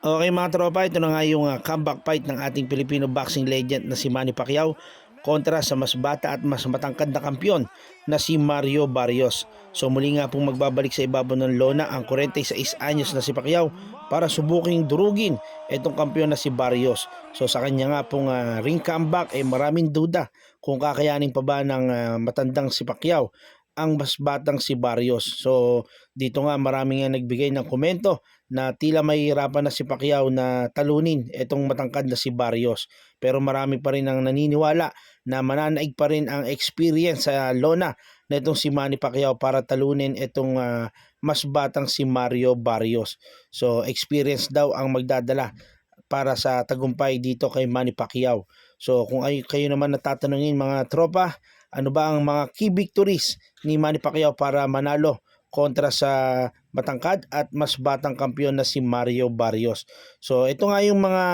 Okay mga tropa, ito na nga yung comeback fight ng ating Filipino boxing legend na si Manny Pacquiao kontra sa mas bata at mas matangkad na kampiyon na si Mario Barrios. So muli nga pong magbabalik sa ibabaw ng lona ang 46 anyos na si Pacquiao para subuking durugin itong kampiyon na si Barrios. So sa kanya nga pong ring comeback maraming duda kung kakayanin pa ba ng matandang si Pacquiao ang mas batang si Barrios. So dito nga marami nga nagbigay ng komento na tila mahihirapan na si Pacquiao na talunin itong matangkad na si Barrios. Pero marami pa rin ang naniniwala na mananaig pa rin ang experience sa lona na itong si Manny Pacquiao para talunin itong mas batang si Mario Barrios. So experience daw ang magdadala para sa tagumpay dito kay Manny Pacquiao. So kung kayo naman natatanungin mga tropa, ano ba ang mga key victories ni Manny Pacquiao para manalo kontra sa matangkad at mas batang kampiyon na si Mario Barrios. So ito nga yung mga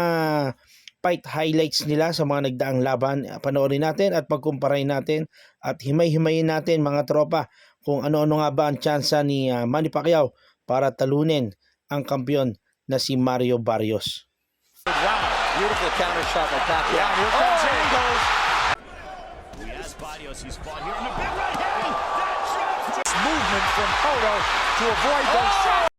fight highlights nila sa mga nagdaang laban. Panoorin natin at pagkumparahin natin at himay-himayin natin mga tropa kung ano-ano nga ba ang tsansa ni Manny Pacquiao para talunin ang kampiyon na si Mario Barrios. Beautiful counter shot by Pacquiao. Yeah, here comes in he goes. We ask Barrios, he's fought here in the big right hand. That's Movement from Cotto to avoid those shots.